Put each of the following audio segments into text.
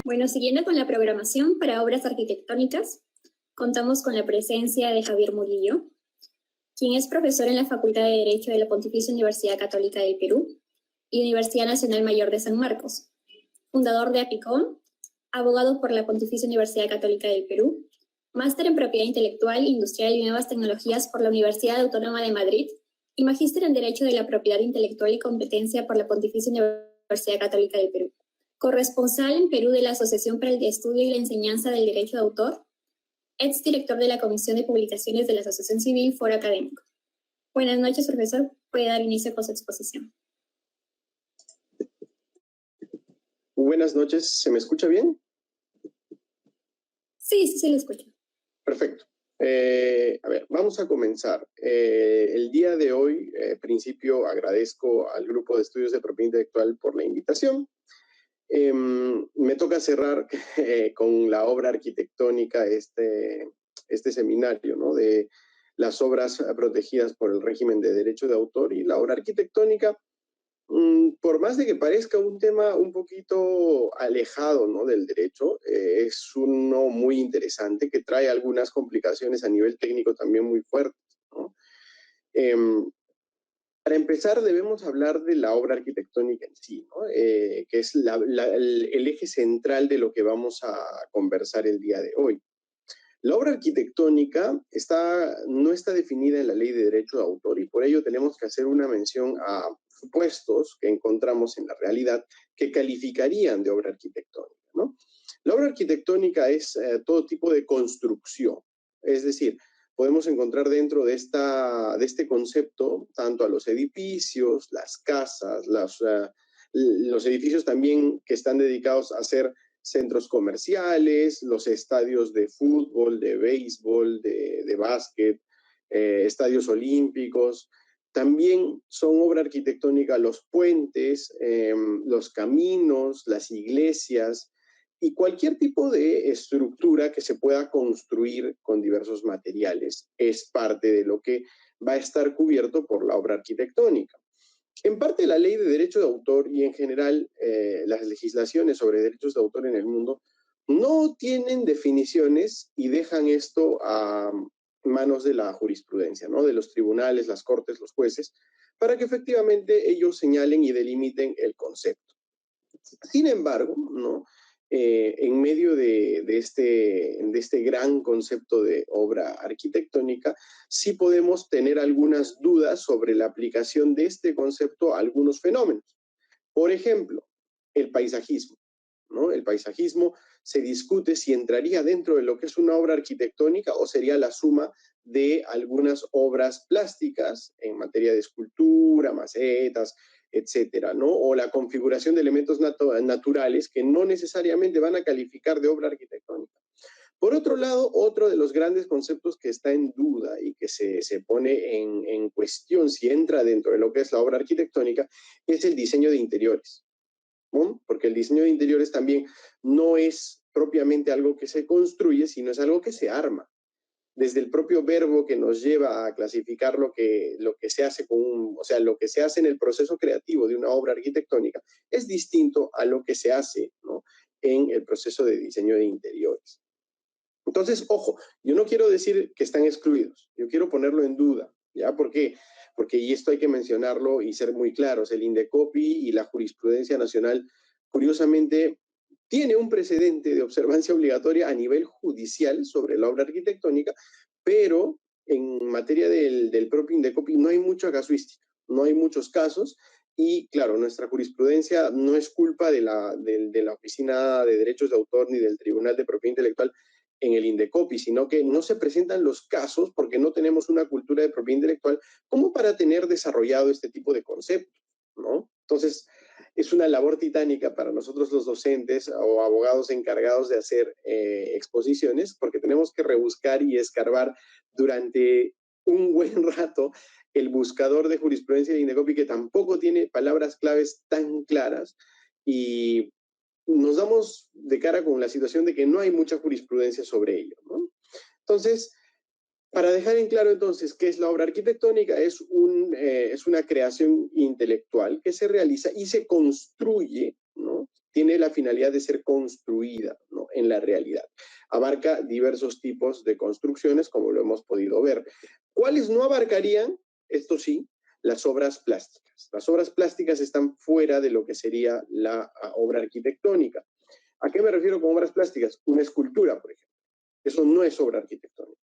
Bueno, siguiendo con la programación para obras arquitectónicas, contamos con la presencia de Javier Murillo, quien es profesor en la Facultad de Derecho de la Pontificia Universidad Católica del Perú y Universidad Nacional Mayor de San Marcos, fundador de APICOM, abogado por la Pontificia Universidad Católica del Perú, máster en Propiedad Intelectual, Industrial y Nuevas Tecnologías por la Universidad Autónoma de Madrid y magíster en Derecho de la Propiedad Intelectual y Competencia por la Pontificia Universidad Católica del Perú. Corresponsal en Perú de la Asociación para el Estudio y la Enseñanza del Derecho de Autor, exdirector de la Comisión de Publicaciones de la Asociación Civil Foro Académico. Buenas noches, profesor. Puede dar inicio con su exposición. Buenas noches. ¿Se me escucha bien? Sí, se le escucha. Perfecto. A ver, vamos a comenzar. El día de hoy, principio, agradezco al Grupo de Estudios de Propiedad Intelectual por la invitación. Me toca cerrar con la obra arquitectónica este seminario, ¿no? De las obras protegidas por el régimen de derecho de autor. Y la obra arquitectónica, por más de que parezca un tema un poquito alejado, ¿no?, del derecho, es uno muy interesante que trae algunas complicaciones a nivel técnico también muy fuertes, ¿no? Para empezar, debemos hablar de la obra arquitectónica en sí, ¿no? Que es el eje central de lo que vamos a conversar el día de hoy. La obra arquitectónica no está definida en la Ley de Derecho de Autor y por ello tenemos que hacer una mención a supuestos que encontramos en la realidad que calificarían de obra arquitectónica, ¿no? La obra arquitectónica es todo tipo de construcción, es decir, podemos encontrar dentro de este concepto tanto a los edificios, las casas, los edificios también que están dedicados a ser centros comerciales, los estadios de fútbol, de béisbol, de básquet, estadios olímpicos. También son obra arquitectónica los puentes, los caminos, las iglesias y cualquier tipo de estructura que se pueda construir con diversos materiales es parte de lo que va a estar cubierto por la obra arquitectónica. En parte, la ley de derecho de autor y en general las legislaciones sobre derechos de autor en el mundo no tienen definiciones y dejan esto a manos de la jurisprudencia, ¿no?, de los tribunales, las cortes, los jueces, para que efectivamente ellos señalen y delimiten el concepto. Sin embargo, ¿no?, en medio de este gran concepto de obra arquitectónica, sí podemos tener algunas dudas sobre la aplicación de este concepto a algunos fenómenos. Por ejemplo, el paisajismo, ¿no? El paisajismo se discute si entraría dentro de lo que es una obra arquitectónica o sería la suma de algunas obras plásticas en materia de escultura, macetas, etcétera, ¿no? O la configuración de elementos naturales que no necesariamente van a calificar de obra arquitectónica. Por otro lado, otro de los grandes conceptos que está en duda y que se pone en cuestión si entra dentro de lo que es la obra arquitectónica es el diseño de interiores, ¿no? Porque el diseño de interiores también no es propiamente algo que se construye, sino es algo que se arma. Desde el propio verbo que nos lleva a clasificar lo que se hace lo que se hace en el proceso creativo de una obra arquitectónica es distinto a lo que se hace, ¿no?, en el proceso de diseño de interiores. Entonces, ojo, yo no quiero decir que están excluidos, yo quiero ponerlo en duda, ¿ya? ¿Por qué? Porque, y esto hay que mencionarlo y ser muy claros, el INDECOPI y la jurisprudencia nacional, curiosamente, tiene un precedente de observancia obligatoria a nivel judicial sobre la obra arquitectónica, pero en materia del propio INDECOPI no hay mucha casuística, no hay muchos casos y, claro, nuestra jurisprudencia no es culpa de la Oficina de Derechos de Autor ni del Tribunal de Propiedad Intelectual en el INDECOPI, sino que no se presentan los casos porque no tenemos una cultura de propiedad intelectual como para tener desarrollado este tipo de conceptos, ¿no? Entonces, es una labor titánica para nosotros los docentes o abogados encargados de hacer exposiciones, porque tenemos que rebuscar y escarbar durante un buen rato el buscador de jurisprudencia de INDECOPI, que tampoco tiene palabras claves tan claras, y nos damos de cara con la situación de que no hay mucha jurisprudencia sobre ello, ¿no? Entonces, para dejar en claro entonces qué es la obra arquitectónica, es una creación intelectual que se realiza y se construye, ¿no?, tiene la finalidad de ser construida, ¿no?, en la realidad. Abarca diversos tipos de construcciones, como lo hemos podido ver. ¿Cuáles no abarcarían? Esto sí, las obras plásticas. Las obras plásticas están fuera de lo que sería la obra arquitectónica. ¿A qué me refiero con obras plásticas? Una escultura, por ejemplo. Eso no es obra arquitectónica.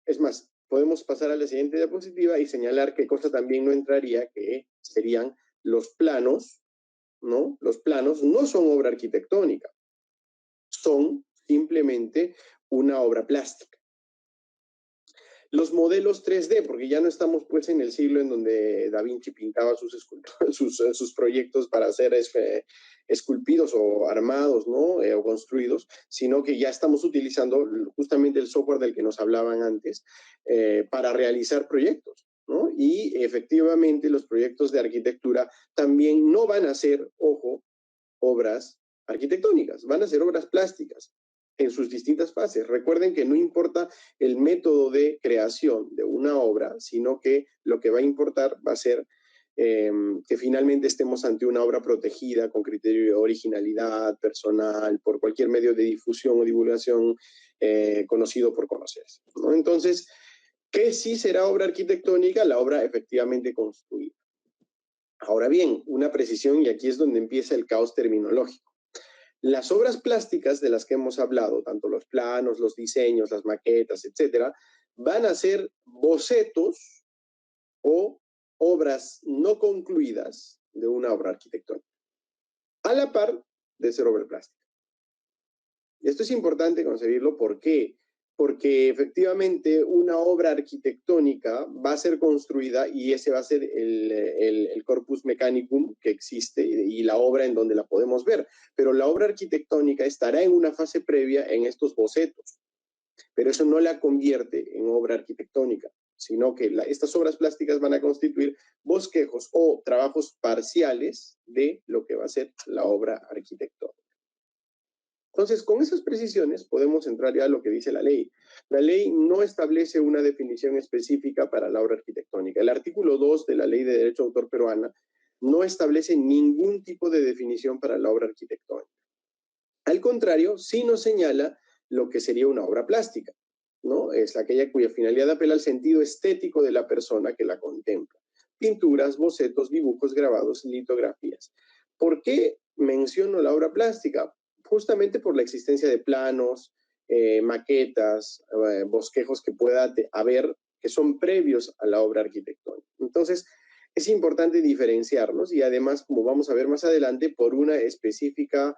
Es más, podemos pasar a la siguiente diapositiva y señalar qué cosa también no entraría, que serían los planos, ¿no? Los planos no son obra arquitectónica, son simplemente una obra plástica. Los modelos 3D, porque ya no estamos pues en el siglo en donde Da Vinci pintaba sus proyectos para ser esculpidos o armados, ¿no? O construidos, sino que ya estamos utilizando justamente el software del que nos hablaban antes para realizar proyectos, ¿no? Y efectivamente los proyectos de arquitectura también no van a ser, ojo, obras arquitectónicas, van a ser obras plásticas en sus distintas fases. Recuerden que no importa el método de creación de una obra, sino que lo que va a importar va a ser que finalmente estemos ante una obra protegida con criterio de originalidad personal, por cualquier medio de difusión o divulgación conocido por conocerse, ¿no? Entonces, ¿qué sí será obra arquitectónica? La obra efectivamente construida. Ahora bien, una precisión, y aquí es donde empieza el caos terminológico. Las obras plásticas de las que hemos hablado, tanto los planos, los diseños, las maquetas, etcétera, van a ser bocetos o obras no concluidas de una obra arquitectónica, a la par de ser obra plástica. Y esto es importante concebirlo, ¿por qué? Porque efectivamente una obra arquitectónica va a ser construida y ese va a ser el corpus mechanicum que existe y la obra en donde la podemos ver. Pero la obra arquitectónica estará en una fase previa en estos bocetos, pero eso no la convierte en obra arquitectónica, sino que estas obras plásticas van a constituir bosquejos o trabajos parciales de lo que va a ser la obra arquitectónica. Entonces, con esas precisiones podemos entrar ya a lo que dice la ley. La ley no establece una definición específica para la obra arquitectónica. El artículo 2 de la Ley de Derecho de Autor peruana no establece ningún tipo de definición para la obra arquitectónica. Al contrario, sí nos señala lo que sería una obra plástica, ¿no? Es aquella cuya finalidad apela al sentido estético de la persona que la contempla. Pinturas, bocetos, dibujos, grabados, litografías. ¿Por qué menciono la obra plástica? Justamente por la existencia de planos, maquetas, bosquejos que pueda haber, que son previos a la obra arquitectónica. Entonces, es importante diferenciarlos y además, como vamos a ver más adelante, por una específica,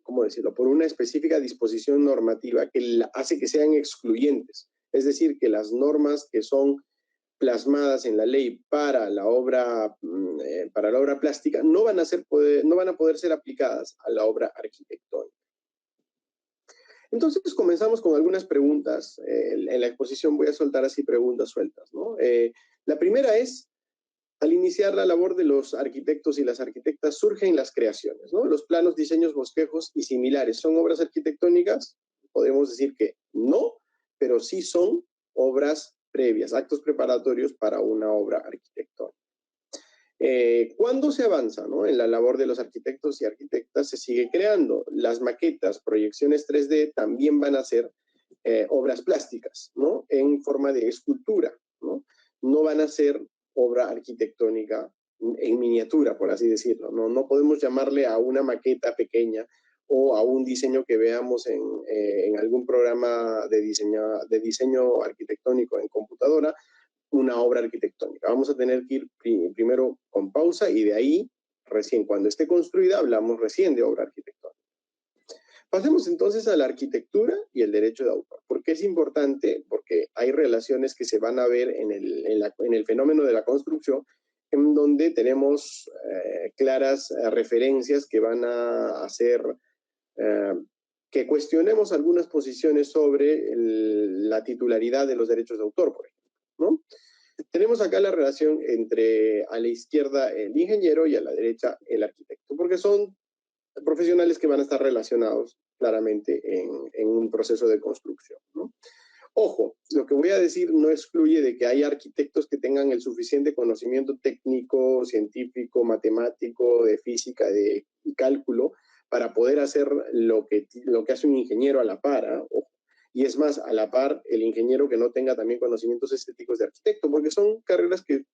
¿cómo decirlo? Por una específica disposición normativa que hace que sean excluyentes. Es decir, que las normas que son plasmadas en la ley para la obra plástica no van a poder ser aplicadas a la obra arquitectónica. Entonces comenzamos con algunas preguntas. En la exposición voy a soltar así preguntas sueltas, ¿no? La primera es, al iniciar la labor de los arquitectos y las arquitectas surgen las creaciones, ¿no? Los planos, diseños, bosquejos y similares, ¿son obras arquitectónicas? Podemos decir que no, pero sí son obras previas, actos preparatorios para una obra arquitectónica. ¿Cuándo se avanza, ¿no? En la labor de los arquitectos y arquitectas se sigue creando. Las maquetas, proyecciones 3D también van a ser obras plásticas, ¿no? En forma de escultura, ¿no? No van a ser obra arquitectónica en miniatura, por así decirlo, ¿no? No podemos llamarle a una maqueta pequeña o a un diseño que veamos en algún programa de diseño arquitectónico en computadora, una obra arquitectónica. Vamos a tener que ir primero con pausa y de ahí, recién cuando esté construida, hablamos recién de obra arquitectónica. Pasemos entonces a la arquitectura y el derecho de autor. ¿Por qué es importante? Porque hay relaciones que se van a ver en el fenómeno de la construcción, en donde tenemos claras referencias que van a hacer que cuestionemos algunas posiciones sobre la titularidad de los derechos de autor, por ejemplo, ¿no? Tenemos acá la relación entre a la izquierda el ingeniero y a la derecha el arquitecto, porque son profesionales que van a estar relacionados claramente en un proceso de construcción, ¿no? Ojo, lo que voy a decir no excluye de que haya arquitectos que tengan el suficiente conocimiento técnico, científico, matemático, de física, de cálculo, para poder hacer lo que hace un ingeniero a la par, ¿eh? Ojo. Y es más, a la par, el ingeniero que no tenga también conocimientos estéticos de arquitecto, porque son carreras que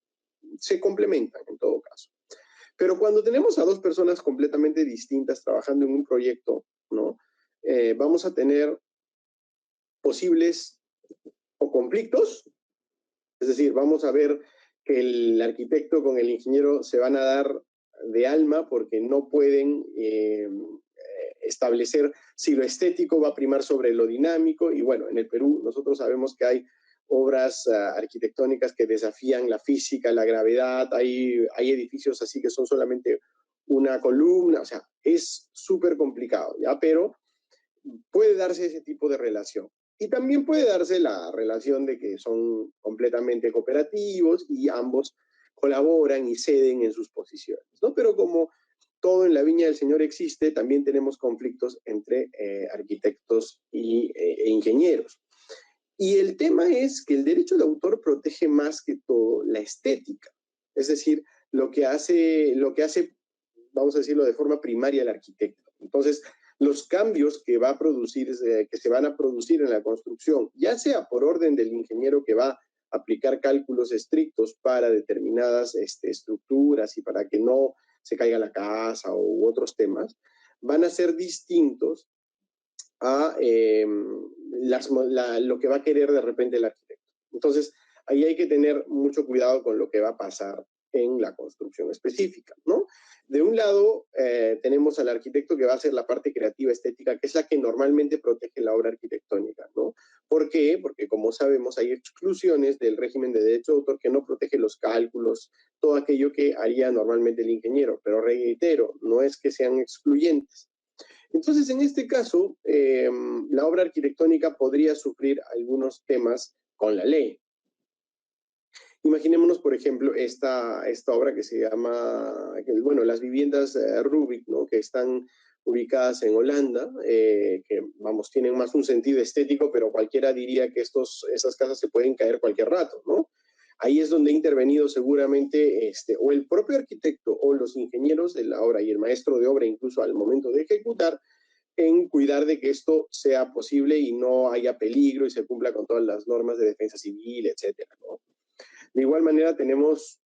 se complementan en todo caso. Pero cuando tenemos a dos personas completamente distintas trabajando en un proyecto, ¿no? Vamos a tener posibles o conflictos, es decir, vamos a ver que el arquitecto con el ingeniero se van a dar de alma porque no pueden establecer si lo estético va a primar sobre lo dinámico. Y bueno, en el Perú nosotros sabemos que hay obras arquitectónicas que desafían la física, la gravedad, hay edificios así que son solamente una columna, o sea, es súper complicado, ¿ya? Pero puede darse ese tipo de relación. Y también puede darse la relación de que son completamente cooperativos y ambos colaboran y ceden en sus posiciones, ¿no? Pero como todo en la viña del Señor existe, también tenemos conflictos entre arquitectos e ingenieros. Y el tema es que el derecho de autor protege más que todo la estética, es decir, lo que hace, vamos a decirlo de forma primaria, el arquitecto. Entonces, los cambios que va a producir, que se van a producir en la construcción, ya sea por orden del ingeniero que va a aplicar cálculos estrictos para determinadas estructuras y para que no se caiga la casa u otros temas, van a ser distintos a lo que va a querer de repente el arquitecto. Entonces, ahí hay que tener mucho cuidado con lo que va a pasar en la construcción específica, ¿no? De un lado, tenemos al arquitecto que va a hacer la parte creativa estética, que es la que normalmente protege la obra arquitectónica, ¿no? ¿Por qué? Porque, como sabemos, hay exclusiones del régimen de derecho de autor que no protege los cálculos, todo aquello que haría normalmente el ingeniero. Pero reitero, no es que sean excluyentes. Entonces, en este caso, la obra arquitectónica podría sufrir algunos temas con la ley. Imaginémonos, por ejemplo, esta obra que se llama, bueno, las viviendas Rubik, ¿no? Que están ubicadas en Holanda, que, vamos, tienen más un sentido estético, pero cualquiera diría que esas casas se pueden caer cualquier rato, ¿no? Ahí es donde ha intervenido seguramente o el propio arquitecto o los ingenieros de la obra y el maestro de obra, incluso al momento de ejecutar, en cuidar de que esto sea posible y no haya peligro y se cumpla con todas las normas de defensa civil, etcétera, ¿no? De igual manera tenemos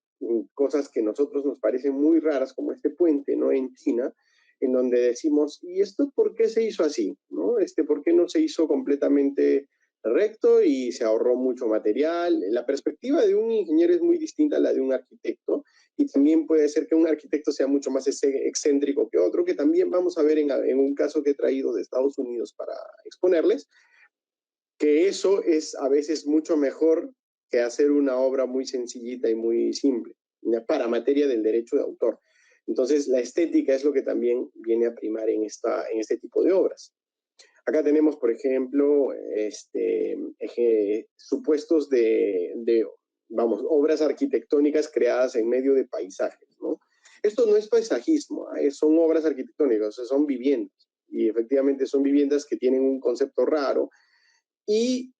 cosas que a nosotros nos parecen muy raras, como este puente, ¿no? En China, en donde decimos, ¿y esto por qué se hizo así? ¿No? ¿Por qué no se hizo completamente recto y se ahorró mucho material? La perspectiva de un ingeniero es muy distinta a la de un arquitecto, y también puede ser que un arquitecto sea mucho más excéntrico que otro, que también vamos a ver en un caso que he traído de Estados Unidos para exponerles, que eso es a veces mucho mejor que hacer una obra muy sencillita y muy simple, para materia del derecho de autor. Entonces, la estética es lo que también viene a primar en este tipo de obras. Acá tenemos, por ejemplo, supuestos de, vamos, obras arquitectónicas creadas en medio de paisajes, ¿no? Esto no es paisajismo, son obras arquitectónicas, o sea, son viviendas. Y efectivamente son viviendas que tienen un concepto raro y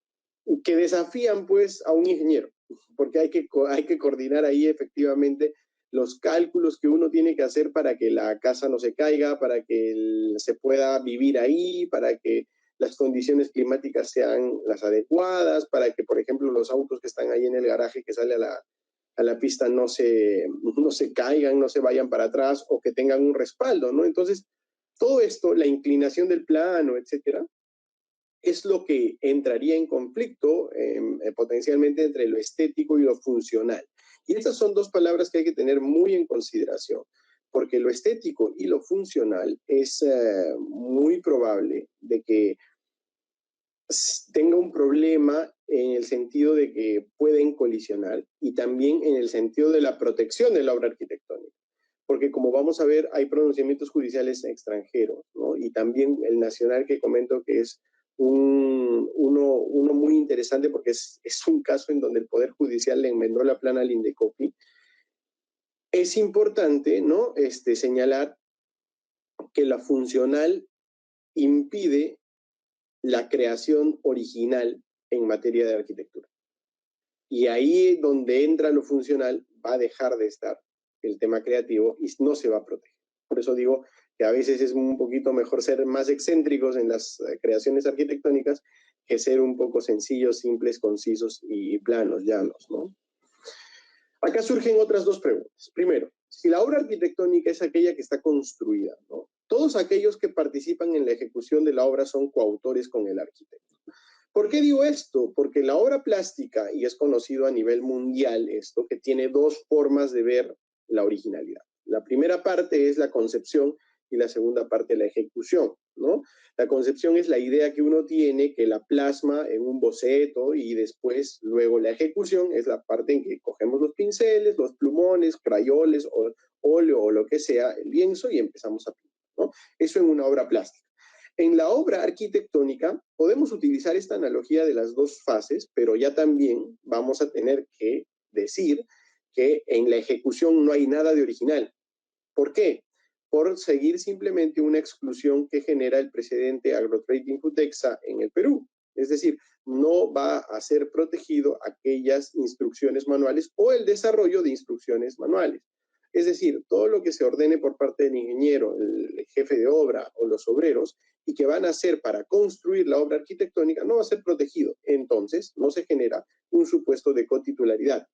que desafían pues a un ingeniero, porque hay que coordinar ahí efectivamente los cálculos que uno tiene que hacer para que la casa no se caiga, para que se pueda vivir ahí, para que las condiciones climáticas sean las adecuadas, para que, por ejemplo, los autos que están ahí en el garaje que sale a la pista no se caigan, no se vayan para atrás o que tengan un respaldo, ¿no? Entonces, todo esto, la inclinación del plano, etcétera, es lo que entraría en conflicto potencialmente entre lo estético y lo funcional. Y estas son dos palabras que hay que tener muy en consideración, porque lo estético y lo funcional es muy probable de que tenga un problema en el sentido de que pueden colisionar y también en el sentido de la protección de la obra arquitectónica. Porque como vamos a ver, hay pronunciamientos judiciales extranjeros, ¿no? Y también el nacional que comento que es uno muy interesante porque es un caso en donde el Poder Judicial le enmendó la plana al Indecopi. Es importante, ¿no? Señalar que la funcional impide la creación original en materia de arquitectura. Y ahí donde entra lo funcional va a dejar de estar el tema creativo y no se va a proteger. Por eso digo que a veces es un poquito mejor ser más excéntricos en las creaciones arquitectónicas que ser un poco sencillos, simples, concisos y planos, llanos, ¿no? Acá surgen otras dos preguntas. Primero, si la obra arquitectónica es aquella que está construida, ¿no? Todos aquellos que participan en la ejecución de la obra son coautores con el arquitecto. ¿Por qué digo esto? Porque la obra plástica, y es conocido a nivel mundial esto, que tiene dos formas de ver la originalidad. La primera parte es la concepción y la segunda parte la ejecución, ¿no? La concepción es la idea que uno tiene, que la plasma en un boceto y después, luego la ejecución es la parte en que cogemos los pinceles, los plumones, crayoles, o óleo o lo que sea, el lienzo y empezamos a pintar, ¿no? Eso en una obra plástica. En la obra arquitectónica podemos utilizar esta analogía de las dos fases, pero ya también vamos a tener que decir que en la ejecución no hay nada de original. ¿Por qué? Por seguir simplemente una exclusión que genera el precedente Agrotrade Infutexa en el Perú. Es decir, no va a ser protegido aquellas instrucciones manuales o el desarrollo de instrucciones manuales. Es decir, todo lo que se ordene por parte del ingeniero, el jefe de obra o los obreros y que van a hacer para construir la obra arquitectónica no va a ser protegido. Entonces, no se genera un supuesto de cotitularidad.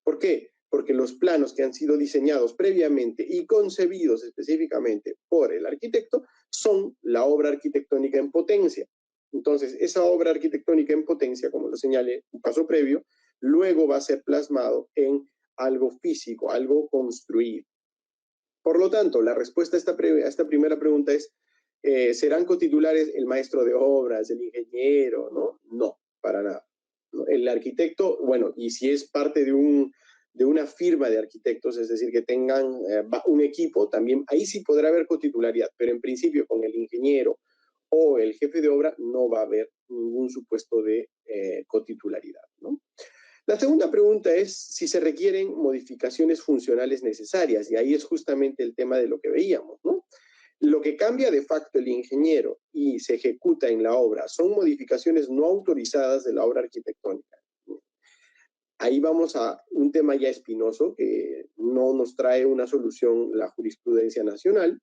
¿Por qué? Porque los planos que han sido diseñados previamente y concebidos específicamente por el arquitecto son la obra arquitectónica en potencia. Entonces, esa obra arquitectónica en potencia, como lo señalé, un paso previo, luego va a ser plasmado en algo físico, algo construido. Por lo tanto, la respuesta a esta primera pregunta es, ¿serán cotitulares el maestro de obras, el ingeniero? No, no, para nada. ¿No? El arquitecto, bueno, y si es parte de una firma de arquitectos, es decir, que tengan un equipo, también ahí sí podrá haber cotitularidad, pero en principio con el ingeniero o el jefe de obra no va a haber ningún supuesto de cotitularidad, ¿no? La segunda pregunta es si se requieren modificaciones funcionales necesarias, y ahí es justamente el tema de lo que veíamos, ¿no? Lo que cambia de facto el ingeniero y se ejecuta en la obra son modificaciones no autorizadas de la obra arquitectónica. Ahí vamos a un tema ya espinoso que no nos trae una solución la jurisprudencia nacional,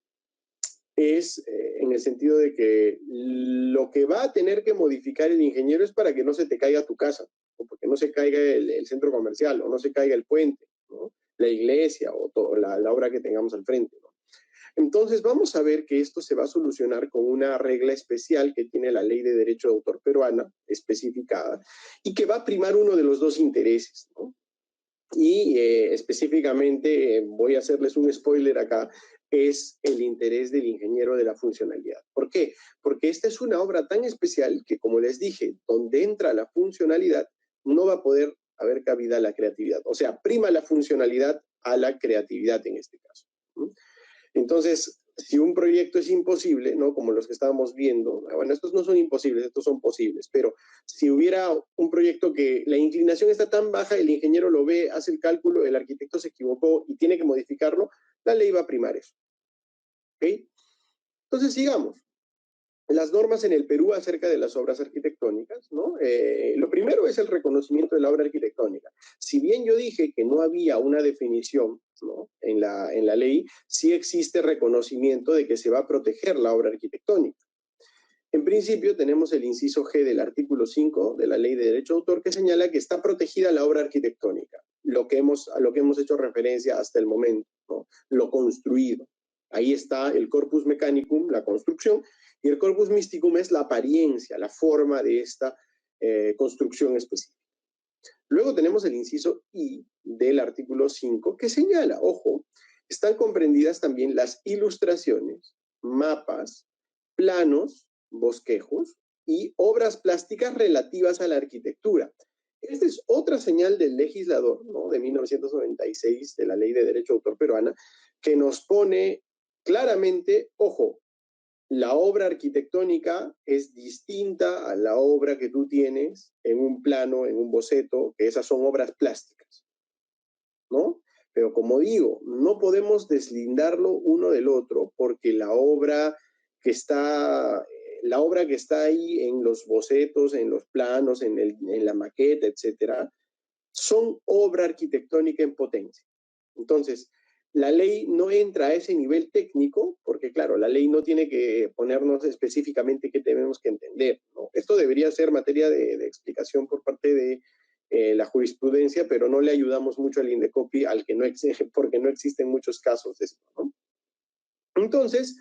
es en el sentido de que lo que va a tener que modificar el ingeniero es para que no se te caiga tu casa, o porque no se caiga el centro comercial, o no se caiga el puente, ¿no? La iglesia, o la obra que tengamos al frente, ¿no? Entonces vamos a ver que esto se va a solucionar con una regla especial que tiene la Ley de Derecho de Autor peruana, especificada, y que va a primar uno de los dos intereses, ¿no? Y específicamente, voy a hacerles un spoiler acá, es el interés del ingeniero de la funcionalidad. ¿Por qué? Porque esta es una obra tan especial que, como les dije, donde entra la funcionalidad, no va a poder haber cabida la creatividad. O sea, prima la funcionalidad a la creatividad en este caso. Entonces, si un proyecto es imposible, ¿no? Como los que estábamos viendo, bueno, estos no son imposibles, estos son posibles, pero si hubiera un proyecto que la inclinación está tan baja, el ingeniero lo ve, hace el cálculo, el arquitecto se equivocó y tiene que modificarlo, la ley va a primar eso. ¿Ok? Entonces, sigamos. Las normas en el Perú acerca de las obras arquitectónicas, ¿no? Lo primero es el reconocimiento de la obra arquitectónica. Si bien yo dije que no había una definición, ¿no? en la ley, sí existe reconocimiento de que se va a proteger la obra arquitectónica. En principio tenemos el inciso G del artículo 5 de la Ley de Derecho de Autor que señala que está protegida la obra arquitectónica, a lo que hemos hecho referencia hasta el momento, ¿no? Lo construido. Ahí está el corpus mechanicum, la construcción, y el corpus mysticum es la apariencia, la forma de esta construcción específica. Luego tenemos el inciso I del artículo 5 que señala, ojo, están comprendidas también las ilustraciones, mapas, planos, bosquejos y obras plásticas relativas a la arquitectura. Esta es otra señal del legislador, ¿no? De 1996, de la Ley de Derecho de Autor peruana, que nos pone claramente, ojo, la obra arquitectónica es distinta a la obra que tú tienes en un plano, en un boceto, que esas son obras plásticas, ¿no? Pero como digo, no podemos deslindarlo uno del otro porque la obra que está la obra que está ahí en los bocetos, en los planos, en la maqueta, etcétera, son obra arquitectónica en potencia. Entonces, la ley no entra a ese nivel técnico, porque claro, la ley no tiene que ponernos específicamente qué tenemos que entender, ¿no? Esto debería ser materia de explicación por parte de la jurisprudencia, pero no le ayudamos mucho al INDECOPI, porque no existen muchos casos de esto, ¿no? Entonces,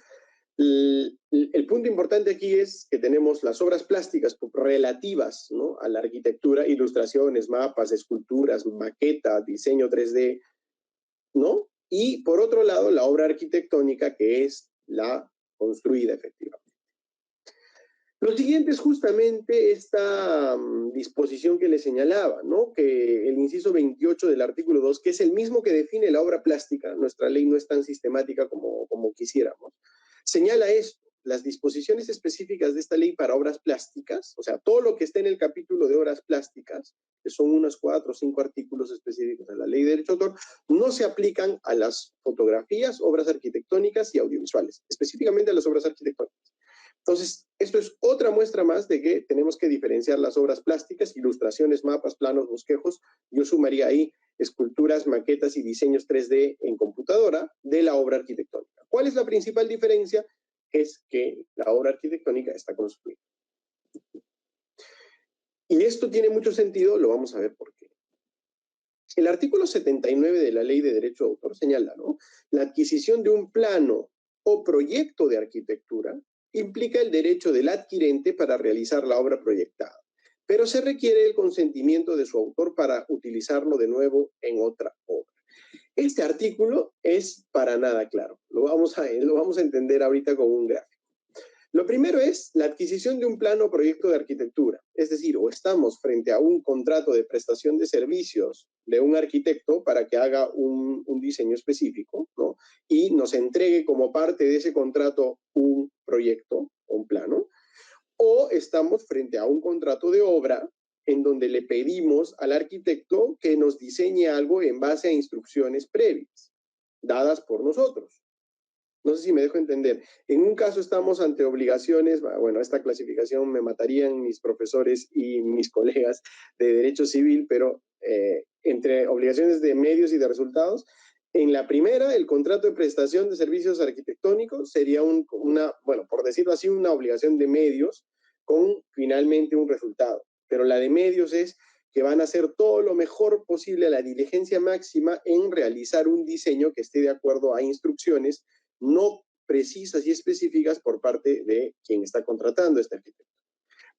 el punto importante aquí es que tenemos las obras plásticas relativas, ¿no?, a la arquitectura, ilustraciones, mapas, esculturas, maqueta, diseño 3D, ¿no? Y por otro lado, la obra arquitectónica, que es la construida efectivamente. Lo siguiente es justamente esta disposición que le señalaba, ¿no? Que el inciso 28 del artículo 2, que es el mismo que define la obra plástica, nuestra ley no es tan sistemática como quisiéramos, señala esto: las disposiciones específicas de esta ley para obras plásticas, o sea, todo lo que está en el capítulo de obras plásticas, que son unos 4 o 5 artículos específicos de la ley de derecho de autor, no se aplican a las fotografías, obras arquitectónicas y audiovisuales, específicamente a las obras arquitectónicas. Entonces, esto es otra muestra más de que tenemos que diferenciar las obras plásticas, ilustraciones, mapas, planos, bosquejos. Yo sumaría ahí esculturas, maquetas y diseños 3D en computadora de la obra arquitectónica. ¿Cuál es la principal diferencia? Es que la obra arquitectónica está construida. Y esto tiene mucho sentido, lo vamos a ver por qué. El artículo 79 de la Ley de Derecho de Autor señala, ¿no?, la adquisición de un plano o proyecto de arquitectura implica el derecho del adquirente para realizar la obra proyectada, pero se requiere el consentimiento de su autor para utilizarlo de nuevo en otra obra. Este artículo es para nada claro. Lo vamos a entender ahorita con un gráfico. Lo primero es la adquisición de un plano o proyecto de arquitectura, es decir, o estamos frente a un contrato de prestación de servicios de un arquitecto para que haga un diseño específico, ¿no?, y nos entregue como parte de ese contrato un proyecto o un plano, o estamos frente a un contrato de obra en donde le pedimos al arquitecto que nos diseñe algo en base a instrucciones previas, dadas por nosotros. No sé si me dejo entender. En un caso estamos ante obligaciones, bueno, esta clasificación me matarían mis profesores y mis colegas de Derecho Civil, pero entre obligaciones de medios y de resultados, en la primera, el contrato de prestación de servicios arquitectónicos sería bueno, por decirlo así, una obligación de medios con finalmente un resultado. Pero la de medios es que van a hacer todo lo mejor posible, a la diligencia máxima, en realizar un diseño que esté de acuerdo a instrucciones no precisas y específicas por parte de quien está contratando a este arquitecto.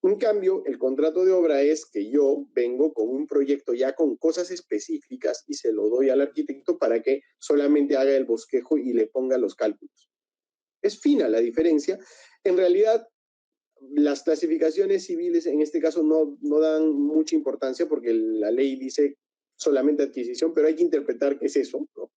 En cambio, el contrato de obra es que yo vengo con un proyecto ya con cosas específicas y se lo doy al arquitecto para que solamente haga el bosquejo y le ponga los cálculos. Es fina la diferencia. En realidad, las clasificaciones civiles en este caso no dan mucha importancia porque la ley dice solamente adquisición, pero hay que interpretar qué es eso, ¿no?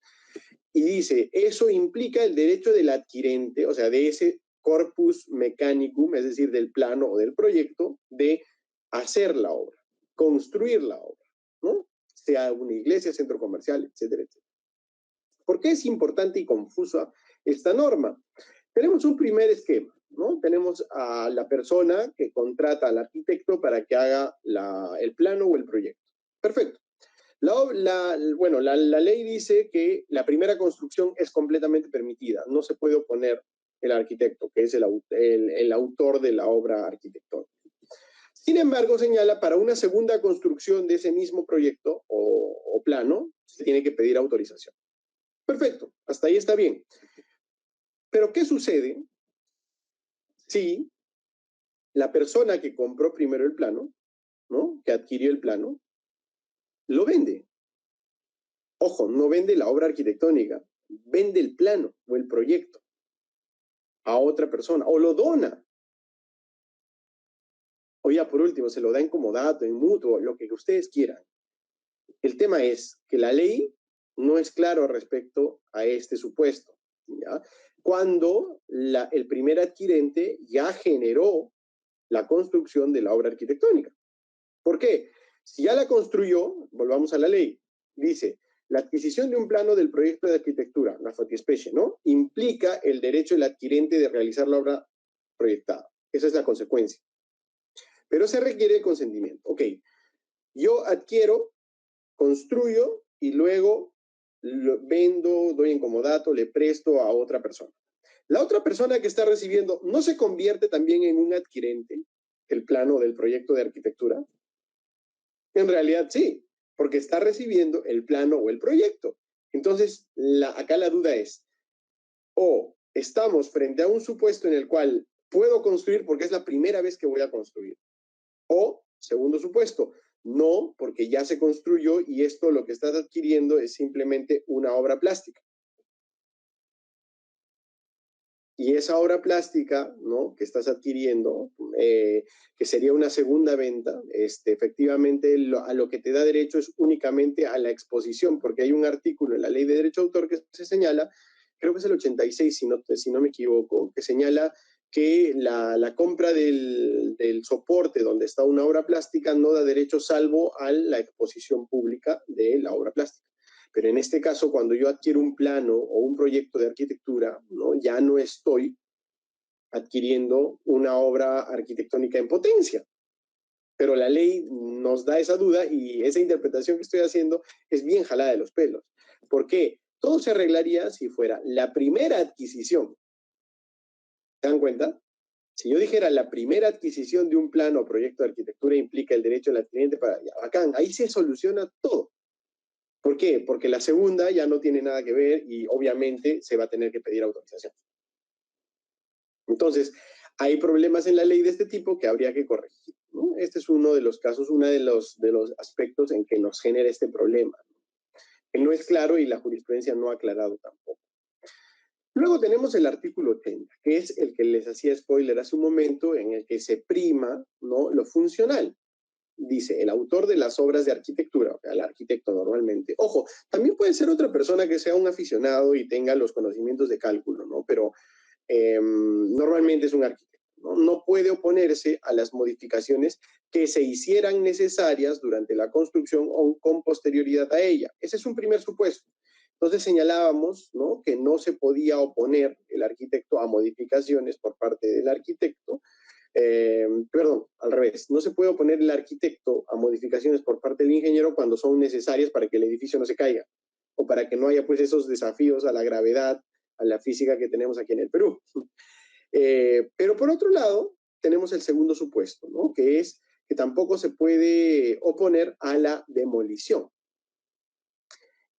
Y dice, eso implica el derecho del adquirente, o sea, de ese corpus mechanicum, es decir, del plano o del proyecto, de hacer la obra, construir la obra, ¿no? Sea una iglesia, centro comercial, etcétera, etcétera. ¿Por qué es importante y confusa esta norma? Tenemos un primer esquema, ¿no? Tenemos a la persona que contrata al arquitecto para que haga el plano o el proyecto. Perfecto. La ley dice que la primera construcción es completamente permitida, no se puede oponer el arquitecto, que es el autor de la obra arquitectónica. Sin embargo, señala, para una segunda construcción de ese mismo proyecto o plano, se tiene que pedir autorización. Perfecto, hasta ahí está bien. Pero, ¿qué sucede si la persona que compró primero el plano, ¿no?, que adquirió el plano, lo vende? Ojo, no vende la obra arquitectónica, vende el plano o el proyecto a otra persona, o lo dona. O ya por último, se lo da en comodato, en mutuo, lo que ustedes quieran. El tema es que la ley no es claro respecto a este supuesto, ¿ya? Cuando el primer adquirente ya generó la construcción de la obra arquitectónica. ¿Por qué? Si ya la construyó, volvamos a la ley, dice, la adquisición de un plano del proyecto de arquitectura, la fattispecie, ¿no?, implica el derecho del adquirente de realizar la obra proyectada. Esa es la consecuencia. Pero se requiere el consentimiento. Ok, yo adquiero, construyo y luego lo vendo, doy en comodato, le presto a otra persona. La otra persona que está recibiendo no se convierte también en un adquirente del plano del proyecto de arquitectura. En realidad sí, porque está recibiendo el plano o el proyecto. Entonces, acá la duda es, o estamos frente a un supuesto en el cual puedo construir porque es la primera vez que voy a construir. O, segundo supuesto, no, porque ya se construyó y esto lo que estás adquiriendo es simplemente una obra plástica. Y esa obra plástica, ¿no?, que estás adquiriendo, que sería una segunda venta, efectivamente a lo que te da derecho es únicamente a la exposición, porque hay un artículo en la Ley de Derecho de Autor que se señala, creo que es el 86, si no me equivoco, que señala que la compra del soporte donde está una obra plástica no da derecho salvo a la exposición pública de la obra plástica. Pero en este caso, cuando yo adquiero un plano o un proyecto de arquitectura, ¿no?, ya no estoy adquiriendo una obra arquitectónica en potencia. Pero la ley nos da esa duda y esa interpretación que estoy haciendo es bien jalada de los pelos. ¿Por qué? Todo se arreglaría si fuera la primera adquisición. ¿Se dan cuenta? Si yo dijera la primera adquisición de un plano o proyecto de arquitectura implica el derecho del adquirente para... Ya, bacán, ahí se soluciona todo. ¿Por qué? Porque la segunda ya no tiene nada que ver y obviamente se va a tener que pedir autorización. Entonces, hay problemas en la ley de este tipo que habría que corregir, ¿no? Este es uno de los casos, uno de los aspectos en que nos genera este problema, ¿no? Que no es claro y la jurisprudencia no ha aclarado tampoco. Luego tenemos el artículo 80, que es el que les hacía spoiler hace un momento, en el que se prima, ¿no?, lo funcional. Dice, el autor de las obras de arquitectura, o sea, el arquitecto normalmente. Ojo, también puede ser otra persona que sea un aficionado y tenga los conocimientos de cálculo, ¿no? Pero normalmente es un arquitecto, ¿no? No puede oponerse a las modificaciones que se hicieran necesarias durante la construcción o con posterioridad a ella. Ese es un primer supuesto. Entonces señalábamos, ¿no?, que no se podía oponer el arquitecto a modificaciones por parte del arquitecto. Perdón, al revés, no se puede oponer el arquitecto a modificaciones por parte del ingeniero cuando son necesarias para que el edificio no se caiga o para que no haya pues esos desafíos a la gravedad, a la física que tenemos aquí en el Perú. Pero por otro lado, tenemos el segundo supuesto, ¿no?, que es que tampoco se puede oponer a la demolición.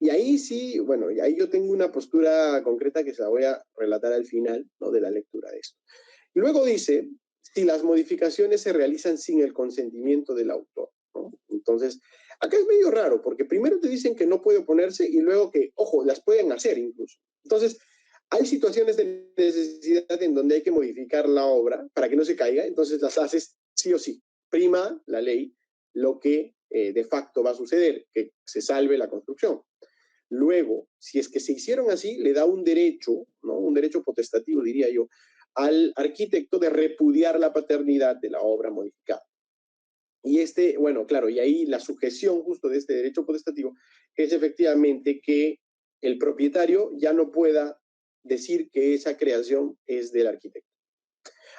Y ahí sí, bueno, y ahí yo tengo una postura concreta que se la voy a relatar al final, ¿no?, de la lectura de esto. Y luego dice, si las modificaciones se realizan sin el consentimiento del autor, ¿no? Entonces, acá es medio raro, porque primero te dicen que no puede oponerse y luego que, ojo, las pueden hacer incluso. Entonces, hay situaciones de necesidad en donde hay que modificar la obra para que no se caiga, entonces las haces sí o sí. Prima la ley lo que de facto va a suceder, que se salve la construcción. Luego, si es que se hicieron así, le da un derecho, ¿no?, un derecho potestativo, diría yo, al arquitecto de repudiar la paternidad de la obra modificada. Y bueno, claro, y ahí la sujeción justo de este derecho potestativo es efectivamente que el propietario ya no pueda decir que esa creación es del arquitecto.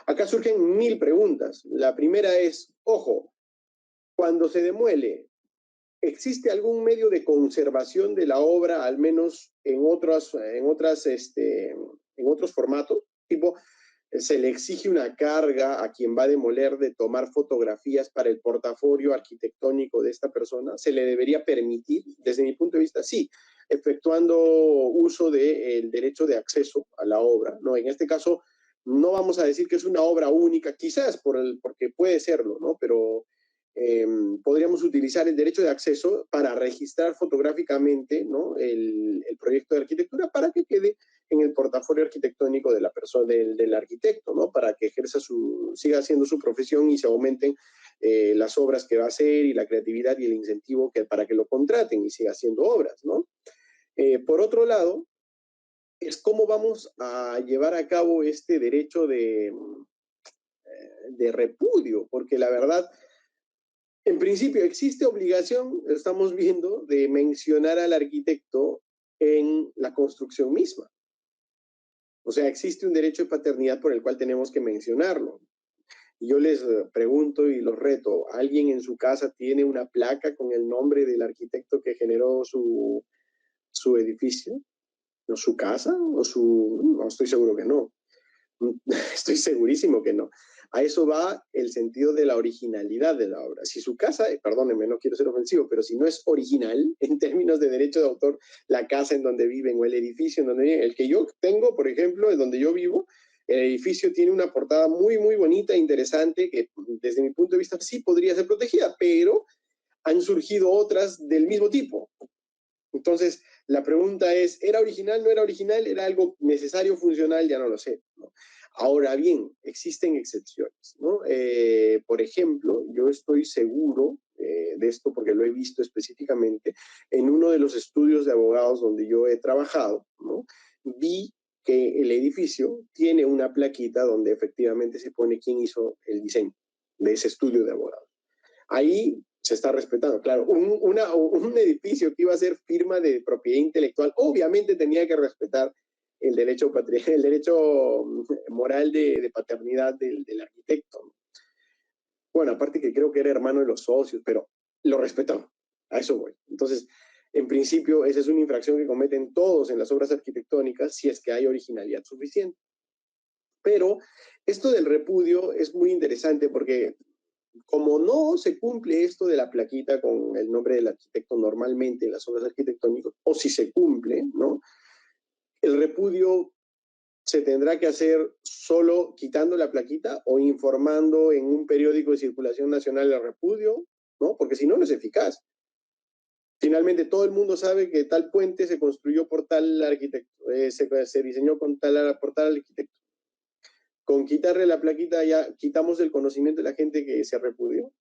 Acá surgen 1000 preguntas. La primera es, ojo, cuando se demuele, ¿existe algún medio de conservación de la obra, al menos en otros formatos? Tipo, se le exige una carga a quien va a demoler de tomar fotografías para el portafolio arquitectónico de esta persona. ¿Se le debería permitir? Desde mi punto de vista, sí, efectuando uso del derecho de acceso a la obra, ¿no? En este caso, no vamos a decir que es una obra única, quizás porque puede serlo, ¿no? Pero podríamos utilizar el derecho de acceso para registrar fotográficamente, ¿no?, el proyecto de arquitectura para que quede en el portafolio arquitectónico de la persona, del arquitecto, ¿no?, para que siga haciendo su profesión y se aumenten las obras que va a hacer y la creatividad y el incentivo para que lo contraten y siga haciendo obras, ¿no? Por otro lado, es cómo vamos a llevar a cabo este derecho de repudio, porque la verdad, en principio, existe obligación, estamos viendo, de mencionar al arquitecto en la construcción misma. O sea, existe un derecho de paternidad por el cual tenemos que mencionarlo. Y yo les pregunto y los reto, ¿alguien en su casa tiene una placa con el nombre del arquitecto que generó su edificio? ¿O su casa? No, estoy seguro que no. Estoy segurísimo que no. A eso va el sentido de la originalidad de la obra. Si su casa, perdónenme, no quiero ser ofensivo, pero si no es original en términos de derecho de autor, la casa en donde viven o el edificio en donde viven, el que yo tengo, por ejemplo, es donde yo vivo, el edificio tiene una portada muy, muy bonita e interesante que desde mi punto de vista sí podría ser protegida, pero han surgido otras del mismo tipo. Entonces, la pregunta es, ¿era original, no era original? ¿Era algo necesario, funcional? Ya no lo sé, ¿no? Ahora bien, existen excepciones, ¿no? Por ejemplo, yo estoy seguro de esto porque lo he visto específicamente en uno de los estudios de abogados donde yo he trabajado, ¿no? Vi que el edificio tiene una plaquita donde efectivamente se pone quién hizo el diseño de ese estudio de abogados. Ahí se está respetando. Claro, un edificio que iba a ser firma de propiedad intelectual, obviamente tenía que respetar el derecho moral de paternidad del arquitecto. Bueno, aparte que creo que era hermano de los socios, pero lo respetó. A eso voy. Entonces, en principio, esa es una infracción que cometen todos en las obras arquitectónicas si es que hay originalidad suficiente. Pero esto del repudio es muy interesante porque como no se cumple esto de la plaquita con el nombre del arquitecto normalmente en las obras arquitectónicas, o si se cumple, ¿no? El repudio se tendrá que hacer solo quitando la plaquita o informando en un periódico de circulación nacional el repudio, ¿no? Porque si no, no es eficaz. Finalmente, todo el mundo sabe que tal puente se construyó por tal arquitecto, se diseñó por tal arquitecto. Con quitarle la plaquita ya quitamos el conocimiento de la gente que se repudió.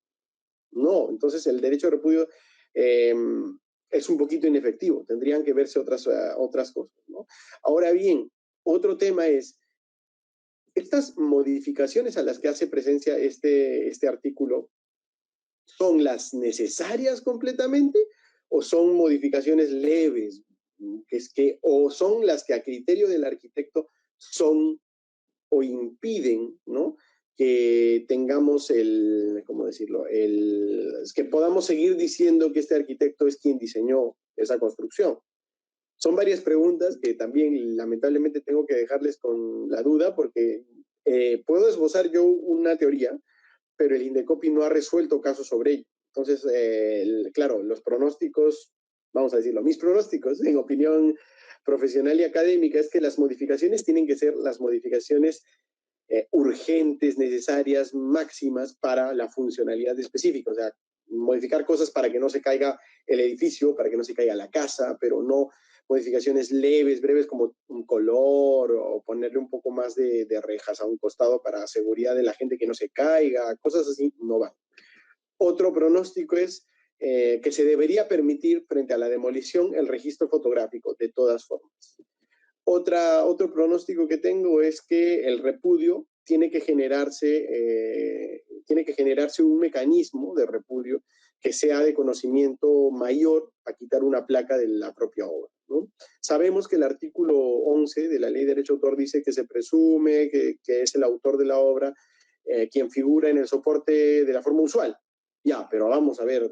No, entonces el derecho de repudio es un poquito inefectivo, tendrían que verse otras cosas, ¿no? Ahora bien, otro tema es, estas modificaciones a las que hace presencia este artículo, ¿son las necesarias completamente o son modificaciones leves? O son las que a criterio del arquitecto son o impiden, ¿no? Que tengamos ¿cómo decirlo? Que podamos seguir diciendo que este arquitecto es quien diseñó esa construcción. Son varias preguntas que también lamentablemente tengo que dejarles con la duda porque puedo esbozar yo una teoría, pero el Indecopi no ha resuelto casos sobre ello. Entonces, claro, los pronósticos, vamos a decirlo, mis pronósticos en opinión profesional y académica es que las modificaciones tienen que ser las modificaciones urgentes, necesarias, máximas para la funcionalidad específica. O sea, modificar cosas para que no se caiga el edificio, para que no se caiga la casa, pero no modificaciones leves, breves como un color o ponerle un poco más de rejas a un costado para seguridad de la gente que no se caiga, cosas así, no van. Otro pronóstico es que se debería permitir frente a la demolición el registro fotográfico de todas formas. Otro pronóstico que tengo es que el repudio tiene que generarse un mecanismo de repudio que sea de conocimiento mayor a quitar una placa de la propia obra, ¿no? Sabemos que el artículo 11 de la Ley de Derecho de Autor dice que se presume que es el autor de la obra quien figura en el soporte de la forma usual. Ya, pero vamos a ver,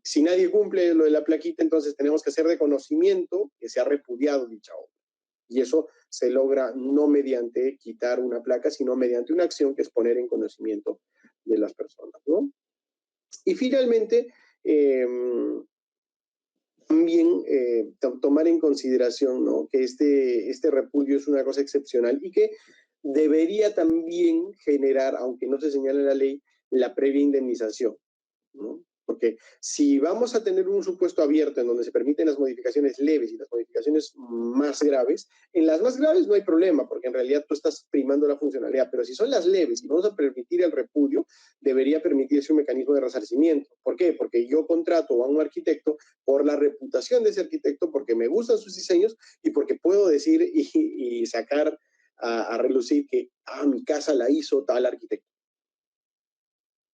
si nadie cumple lo de la plaquita, entonces tenemos que hacer de conocimiento que se ha repudiado dicha obra. Y eso se logra no mediante quitar una placa, sino mediante una acción que es poner en conocimiento de las personas, ¿no? Y finalmente, también tomar en consideración, ¿no? Que este repudio es una cosa excepcional y que debería también generar, aunque no se señala en la ley, la previa indemnización, ¿no? Porque si vamos a tener un supuesto abierto en donde se permiten las modificaciones leves y las modificaciones más graves, en las más graves no hay problema, porque en realidad tú estás primando la funcionalidad, pero si son las leves y vamos a permitir el repudio, debería permitirse un mecanismo de resarcimiento. ¿Por qué? Porque yo contrato a un arquitecto por la reputación de ese arquitecto, porque me gustan sus diseños y porque puedo decir y sacar a relucir que mi casa la hizo tal arquitecto.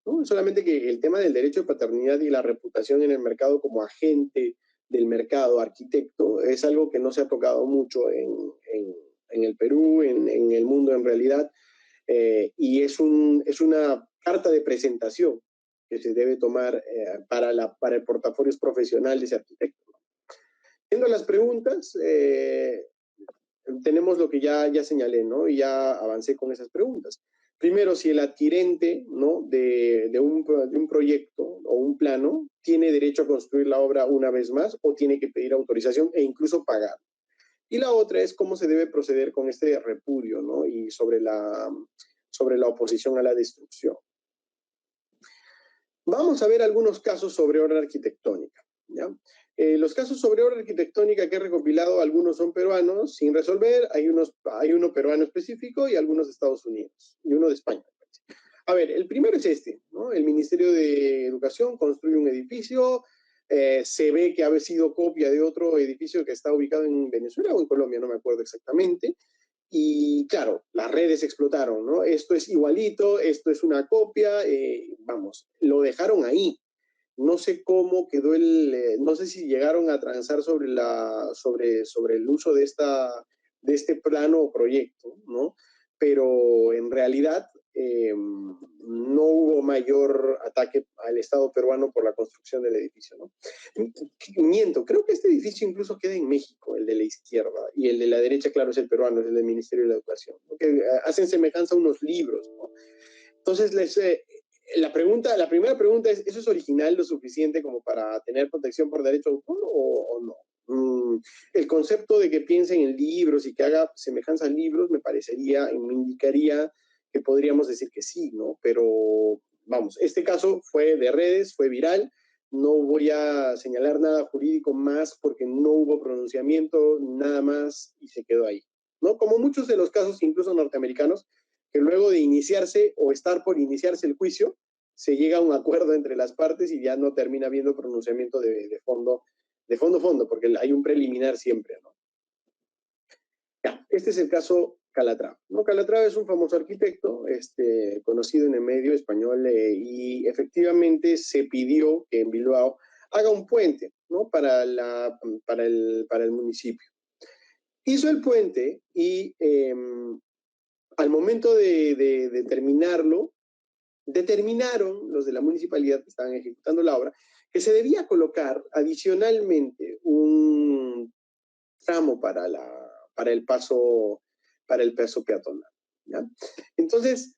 ¿No? Solamente que el tema del derecho de paternidad y la reputación en el mercado como agente del mercado, arquitecto, es algo que no se ha tocado mucho en el Perú, en el mundo en realidad. y es una carta de presentación que se debe tomar para el portafolio profesional de ese arquitecto. Viendo las preguntas, tenemos lo que ya señalé, ¿no? Y ya avancé con esas preguntas. Primero, si el adquirente, ¿no? de un proyecto o un plano tiene derecho a construir la obra una vez más o tiene que pedir autorización e incluso pagar. Y la otra es cómo se debe proceder con este repudio, ¿no? Y sobre la oposición a la destrucción. Vamos a ver algunos casos sobre obra arquitectónica, ¿ya? Los casos sobre obra arquitectónica que he recopilado, algunos son peruanos sin resolver, hay uno peruano específico y algunos de Estados Unidos y uno de España. A ver, el primero es este, ¿no? El Ministerio de Educación construye un edificio, se ve que ha sido copia de otro edificio que está ubicado en Venezuela o en Colombia, no me acuerdo exactamente. Y claro, las redes explotaron, ¿no? Esto es igualito, esto es una copia, vamos, lo dejaron ahí. No sé cómo quedó no sé si llegaron a transar sobre el uso de este plano o proyecto, ¿no? Pero en realidad no hubo mayor ataque al Estado peruano por la construcción del edificio, ¿no? Miento, creo que este edificio incluso queda en México, el de la izquierda, y el de la derecha, claro, es el peruano, es el del Ministerio de la Educación, ¿no? Que hacen semejanza a unos libros, ¿no? Entonces, la primera pregunta es, ¿eso es original lo suficiente como para tener protección por derecho de autor o no? El concepto de que piensen en libros y que haga semejanza a libros me indicaría que podríamos decir que sí, ¿no? Pero, vamos, este caso fue de redes, fue viral, no voy a señalar nada jurídico más porque no hubo pronunciamiento, nada más, y se quedó ahí, ¿no? Como muchos de los casos, incluso norteamericanos, que luego de iniciarse o estar por iniciarse el juicio, se llega a un acuerdo entre las partes y ya no termina habiendo pronunciamiento de fondo, porque hay un preliminar siempre, ¿no? Ya, este es el caso Calatrava, ¿no? Calatrava es un famoso arquitecto, conocido en el medio español, y efectivamente se pidió que en Bilbao haga un puente, ¿no? para el municipio. Hizo el puente y al momento de terminarlo, determinaron los de la municipalidad que estaban ejecutando la obra que se debía colocar adicionalmente un tramo para el paso peatonal, ¿ya? Entonces,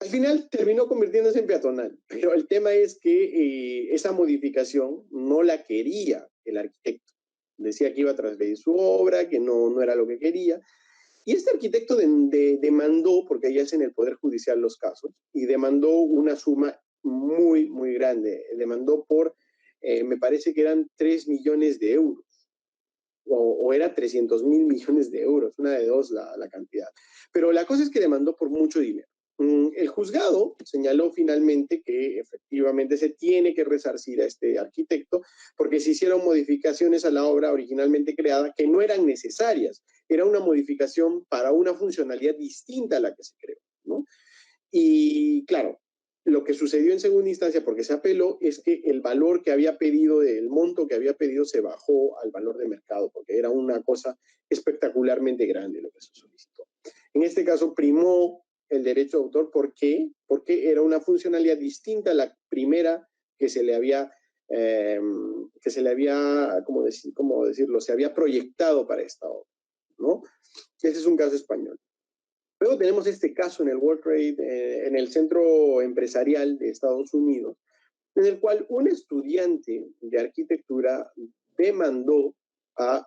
al final terminó convirtiéndose en peatonal, pero el tema es que esa modificación no la quería el arquitecto. Decía que iba a transgredir su obra, que no era lo que quería. Y este arquitecto demandó, porque allá es en el Poder Judicial los casos, y demandó una suma muy, muy grande. Demandó por, me parece que eran 3 millones de euros, o era 300.000 millones de euros, una de dos la cantidad. Pero la cosa es que demandó por mucho dinero. El juzgado señaló finalmente que efectivamente se tiene que resarcir a este arquitecto porque se hicieron modificaciones a la obra originalmente creada que no eran necesarias. Era una modificación para una funcionalidad distinta a la que se creó, ¿no? Y claro, lo que sucedió en segunda instancia, porque se apeló, es que el valor que había pedido, el monto que había pedido, se bajó al valor de mercado, porque era una cosa espectacularmente grande lo que se solicitó. En este caso primó el derecho de autor. ¿Por qué? Porque era una funcionalidad distinta a la primera que se le había, ¿cómo decirlo? Se había proyectado para esta obra, ¿no? Ese es un caso español. Luego tenemos este caso en el World Trade, en el Centro Empresarial de Estados Unidos, en el cual un estudiante de arquitectura demandó a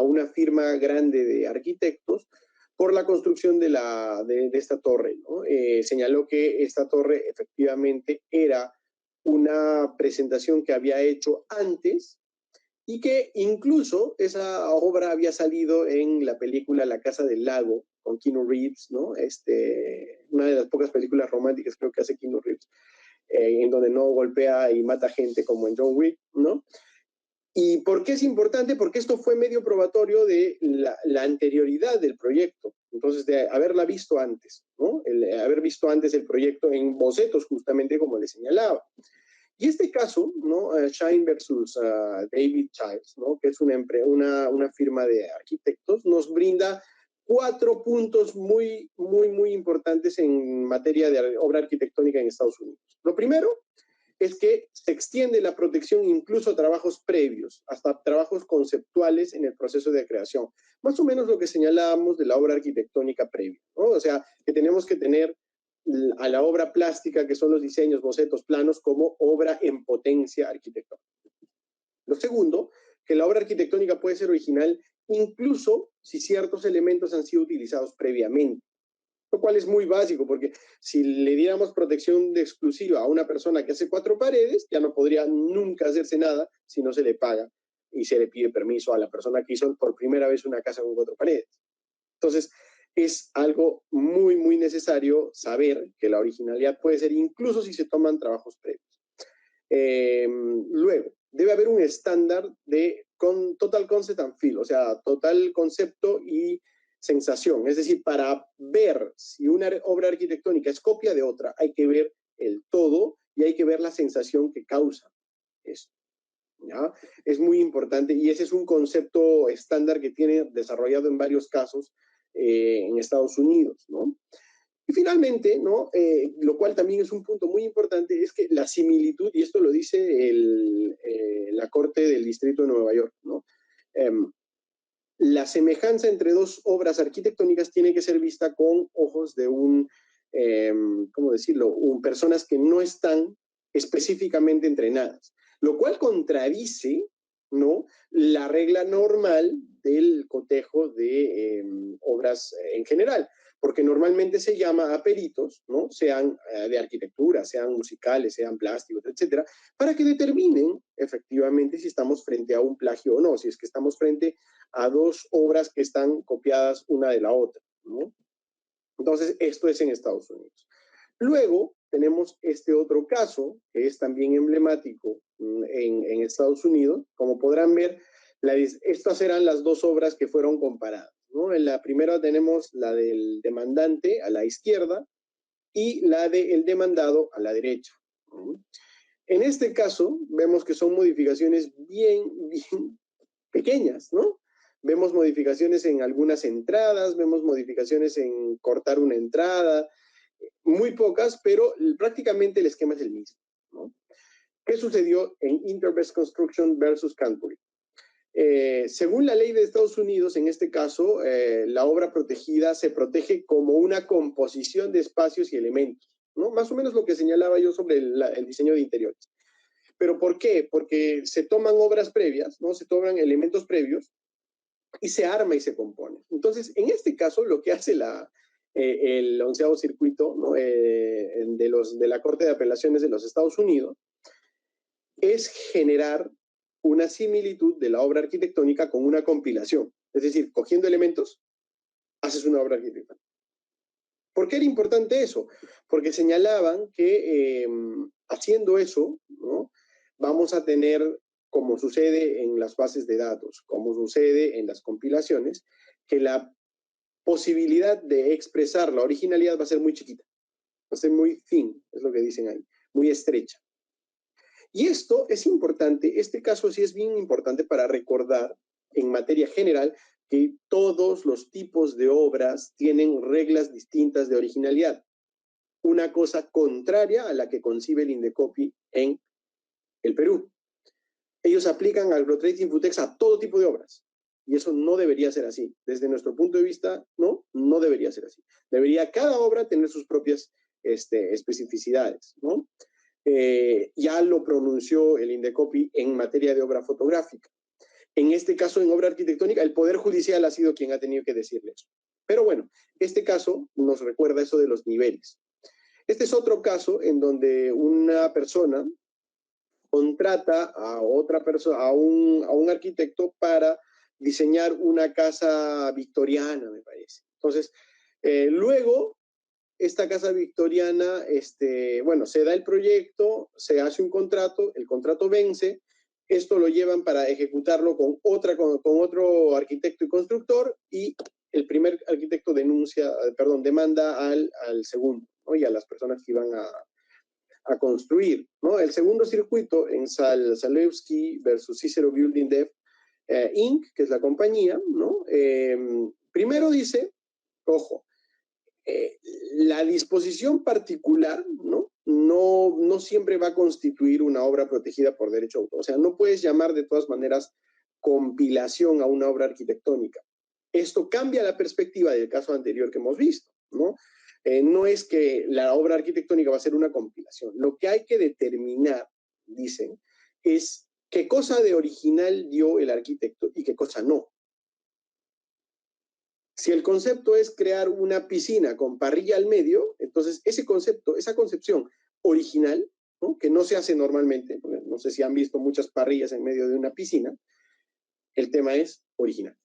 una firma grande de arquitectos por la construcción de esta torre, ¿no? Señaló que esta torre efectivamente era una presentación que había hecho antes y que incluso esa obra había salido en la película La Casa del Lago con Keanu Reeves, ¿no? Una de las pocas películas románticas creo que hace Keanu Reeves, en donde no golpea y mata gente como en John Wick, ¿no? ¿Y por qué es importante? Porque esto fue medio probatorio de la anterioridad del proyecto, entonces de haberla visto antes, ¿no? Haber visto antes el proyecto en bocetos, justamente como le señalaba. Y este caso, ¿no? Shine versus David Childs, ¿no? Que es una firma de arquitectos, nos brinda 4 puntos muy importantes en materia de obra arquitectónica en Estados Unidos. Lo primero es que se extiende la protección incluso a trabajos previos, hasta trabajos conceptuales en el proceso de creación. Más o menos lo que señalábamos de la obra arquitectónica previa, ¿no? O sea, que tenemos que tener a la obra plástica, que son los diseños, bocetos, planos, como obra en potencia arquitectónica. Lo segundo, que la obra arquitectónica puede ser original incluso si ciertos elementos han sido utilizados previamente, lo cual es muy básico, porque si le diéramos protección de exclusiva a una persona que hace 4 paredes, ya no podría nunca hacerse nada si no se le paga y se le pide permiso a la persona que hizo por primera vez una casa con 4 paredes. Entonces, es algo muy necesario saber que la originalidad puede ser incluso si se toman trabajos previos. Luego, debe haber un estándar de total concept and feel, o sea, total concepto y sensación. Es decir, para ver si una obra arquitectónica es copia de otra, hay que ver el todo y hay que ver la sensación que causa esto, ¿ya? Es muy importante y ese es un concepto estándar que tiene desarrollado en varios casos en Estados Unidos, ¿no? Y finalmente, ¿no? Lo cual también es un punto muy importante, es que la similitud, y esto lo dice la Corte del Distrito de Nueva York, ¿no? La semejanza entre 2 obras arquitectónicas tiene que ser vista con ojos de ¿cómo decirlo? Personas que no están específicamente entrenadas, lo cual contradice, ¿no?, la regla normal del cotejo de obras en general, porque normalmente se llama a peritos, ¿no?, sean de arquitectura, sean musicales, sean plásticos, etcétera, para que determinen efectivamente si estamos frente a un plagio o no, si es que estamos frente a 2 obras que están copiadas una de la otra, ¿no? Entonces, esto es en Estados Unidos. Luego, tenemos este otro caso, que es también emblemático en Estados Unidos. Como podrán ver, estas eran las 2 obras que fueron comparadas, ¿no? En la primera tenemos la del demandante a la izquierda y la del demandado a la derecha, ¿no? En este caso, vemos que son modificaciones bien pequeñas, ¿no? Vemos modificaciones en algunas entradas, vemos modificaciones en cortar una entrada, muy pocas, pero prácticamente el esquema es el mismo, ¿no? ¿Qué sucedió en Interbest Construction versus Canterbury? Según la ley de Estados Unidos, en este caso, la obra protegida se protege como una composición de espacios y elementos, ¿no? Más o menos lo que señalaba yo sobre el diseño de interiores. ¿Pero por qué? Porque se toman obras previas, ¿no? Se toman elementos previos y se arma y se compone. Entonces, en este caso, lo que hace el 11º circuito, ¿no?, de la Corte de Apelaciones de los Estados Unidos es generar una similitud de la obra arquitectónica con una compilación. Es decir, cogiendo elementos, haces una obra arquitectónica. ¿Por qué era importante eso? Porque señalaban que haciendo eso, ¿no?, vamos a tener, como sucede en las bases de datos, como sucede en las compilaciones, que la posibilidad de expresar la originalidad va a ser muy chiquita, va a ser muy thin, es lo que dicen ahí, muy estrecha. Y esto es importante, este caso sí es bien importante para recordar en materia general que todos los tipos de obras tienen reglas distintas de originalidad. Una cosa contraria a la que concibe el Indecopi en el Perú. Ellos aplican al Rotating Futex a todo tipo de obras. Y eso no debería ser así. Desde nuestro punto de vista, no debería ser así. Debería cada obra tener sus propias especificidades, ¿no? Ya lo pronunció el Indecopi en materia de obra fotográfica. En este caso, en obra arquitectónica, el Poder Judicial ha sido quien ha tenido que decirle eso. Pero bueno, este caso nos recuerda eso de los niveles. Este es otro caso en donde una persona contrata a otra persona, a un arquitecto para diseñar una casa victoriana, me parece. Entonces, luego, esta casa victoriana, bueno, se da el proyecto, se hace un contrato, el contrato vence, esto lo llevan para ejecutarlo con otro arquitecto y constructor, y el primer arquitecto demanda al segundo, ¿no?, y a las personas que iban a construir, ¿no? El segundo circuito en Zalewski versus Cicero Building Dev Inc., que es la compañía, ¿no? Primero dice ojo, la disposición particular, ¿no? No siempre va a constituir una obra protegida por derecho de autor. O sea, no puedes llamar de todas maneras compilación a una obra arquitectónica. Esto cambia la perspectiva del caso anterior que hemos visto, ¿no? No es que la obra arquitectónica va a ser una compilación. Lo que hay que determinar, dicen, es qué cosa de original dio el arquitecto y qué cosa no. Si el concepto es crear una piscina con parrilla al medio, entonces ese concepto, esa concepción original, ¿no? Que no se hace normalmente, no sé si han visto muchas parrillas en medio de una piscina, el tema es original.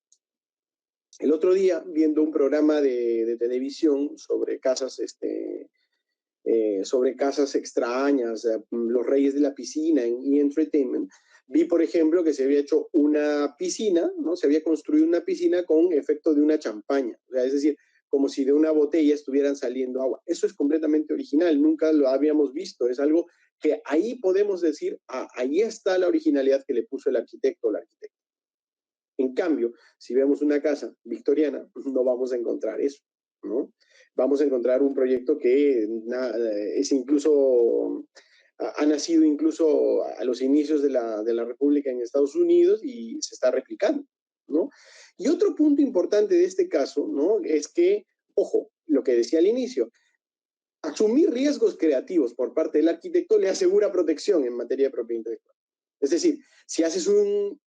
El otro día, viendo un programa de televisión sobre casas, extrañas, los reyes de la piscina en E! Entertainment, vi, por ejemplo, que se había hecho una piscina, ¿no? Se había construido una piscina con efecto de una champaña, o sea, es decir, como si de una botella estuvieran saliendo agua. Eso es completamente original, nunca lo habíamos visto, es algo que ahí podemos decir, ahí está la originalidad que le puso el arquitecto o la arquitecta. En cambio, si vemos una casa victoriana, no vamos a encontrar eso, ¿no? Vamos a encontrar un proyecto que es incluso, ha nacido incluso a los inicios de la República en Estados Unidos y se está replicando, ¿no? Y otro punto importante de este caso, ¿no? Es que, ojo, lo que decía al inicio, asumir riesgos creativos por parte del arquitecto le asegura protección en materia de propiedad intelectual. Es decir, si haces un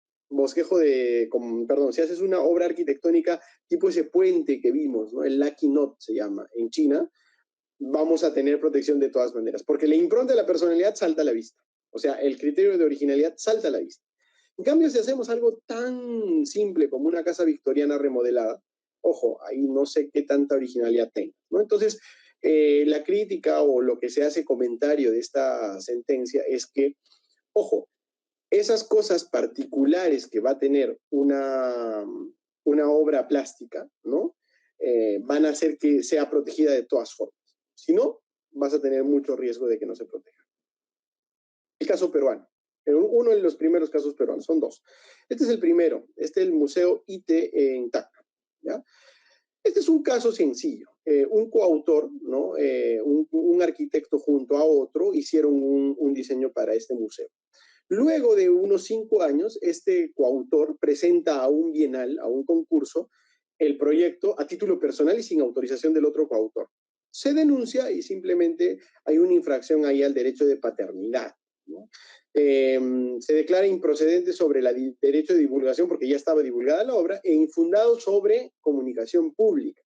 si haces una obra arquitectónica tipo ese puente que vimos, ¿no? El Lucky Knot se llama, en China, vamos a tener protección de todas maneras, porque la impronta de la personalidad salta a la vista. O sea, el criterio de originalidad salta a la vista. En cambio, si hacemos algo tan simple como una casa victoriana remodelada, ojo, ahí no sé qué tanta originalidad tenga, ¿no? Entonces, la crítica o lo que se hace comentario de esta sentencia es que, ojo, esas cosas particulares que va a tener una obra plástica, ¿no? Van a hacer que sea protegida de todas formas. Si no, vas a tener mucho riesgo de que no se proteja. El caso peruano. Uno de los primeros casos peruanos, son dos. Este es el primero, este es el Museo ITE en Tacna, ¿ya? Este es un caso sencillo. Un coautor, ¿no? Un arquitecto junto a otro hicieron un diseño para este museo. Luego de unos 5 años, este coautor presenta a un bienal, a un concurso, el proyecto a título personal y sin autorización del otro coautor. Se denuncia y simplemente hay una infracción ahí al derecho de paternidad, ¿no? Se declara improcedente sobre el derecho de divulgación porque ya estaba divulgada la obra e infundado sobre comunicación pública.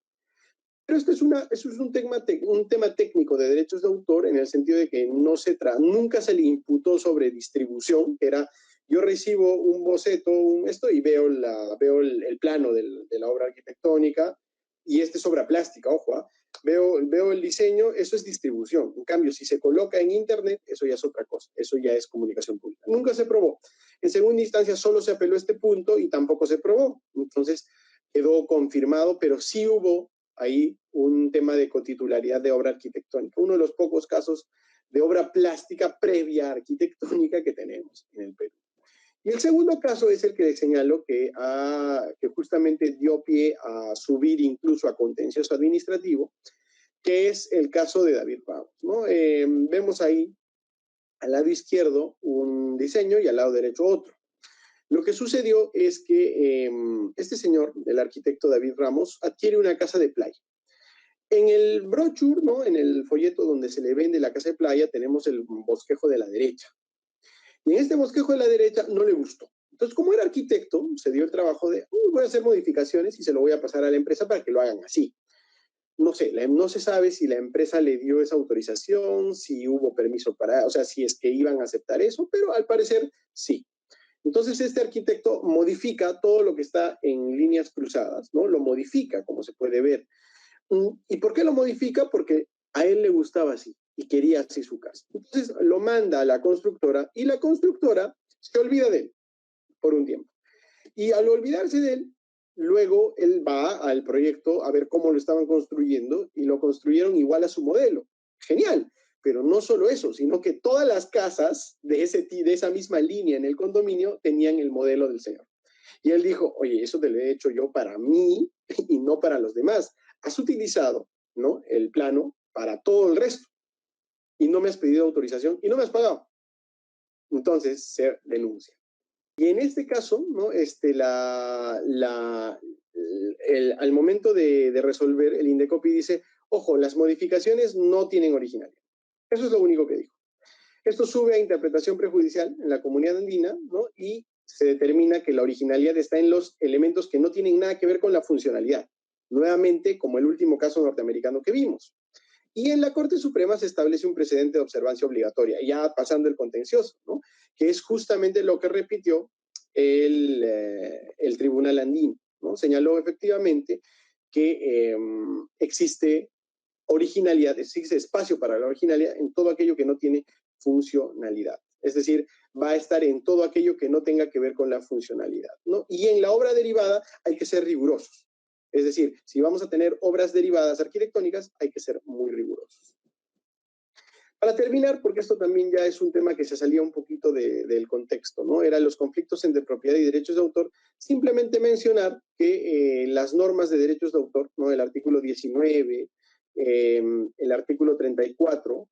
Pero esto es un tema técnico de derechos de autor en el sentido de que nunca se le imputó sobre distribución, que era yo recibo un boceto, y veo el plano de la obra arquitectónica y es obra plástica, ojo, veo el diseño, eso es distribución. En cambio, si se coloca en internet, eso ya es otra cosa, eso ya es comunicación pública. Nunca se probó. En segunda instancia solo se apeló a este punto y tampoco se probó. Entonces quedó confirmado, pero sí hubo ahí un tema de cotitularidad de obra arquitectónica, uno de los pocos casos de obra plástica previa arquitectónica que tenemos en el Perú. Y el segundo caso es el que señaló que justamente dio pie a subir incluso a contencioso administrativo, que es el caso de David Ramos, ¿no? Vemos ahí al lado izquierdo un diseño y al lado derecho otro. Lo que sucedió es que este señor, el arquitecto David Ramos, adquiere una casa de playa. En el brochure, ¿no? En el folleto donde se le vende la casa de playa, tenemos el bosquejo de la derecha. Y en este bosquejo de la derecha no le gustó. Entonces, como era arquitecto, se dio el trabajo de, voy a hacer modificaciones y se lo voy a pasar a la empresa para que lo hagan así. No sé, no se sabe si la empresa le dio esa autorización, si hubo permiso o sea, si es que iban a aceptar eso, pero al parecer sí. Entonces, este arquitecto modifica todo lo que está en líneas cruzadas, ¿no? Lo modifica, como se puede ver. ¿Y por qué lo modifica? Porque a él le gustaba así y quería así su casa. Entonces, lo manda a la constructora y la constructora se olvida de él por un tiempo. Y al olvidarse de él, luego él va al proyecto a ver cómo lo estaban construyendo y lo construyeron igual a su modelo. Genial. Pero no solo eso, sino que todas las casas de esa misma línea en el condominio tenían el modelo del señor. Y él dijo, oye, eso te lo he hecho yo para mí y no para los demás. has utilizado, ¿no?, el plano para todo el resto y no me has pedido autorización y no me has pagado. Entonces se denuncia. Y en este caso, ¿no?, al momento de resolver, el Indecopi dice, ojo, las modificaciones no tienen originalidad. Eso es lo único que dijo. Esto sube a interpretación prejudicial en la comunidad andina, ¿no?, y se determina que la originalidad está en los elementos que no tienen nada que ver con la funcionalidad. Nuevamente, como el último caso norteamericano que vimos. Y en la Corte Suprema se establece un precedente de observancia obligatoria, ya pasando el contencioso, ¿no?, que es justamente lo que repitió el Tribunal Andino, ¿no? Señaló efectivamente que existe originalidad, existe espacio para la originalidad en todo aquello que no tiene funcionalidad. Es decir, va a estar en todo aquello que no tenga que ver con la funcionalidad, ¿no? Y en la obra derivada hay que ser rigurosos. Es decir, si vamos a tener obras derivadas arquitectónicas, hay que ser muy rigurosos. Para terminar, porque esto también ya es un tema que se salía un poquito del contexto, ¿no? Eran los conflictos entre propiedad y derechos de autor. Simplemente mencionar que las normas de derechos de autor, ¿no?, el artículo 19, el artículo 34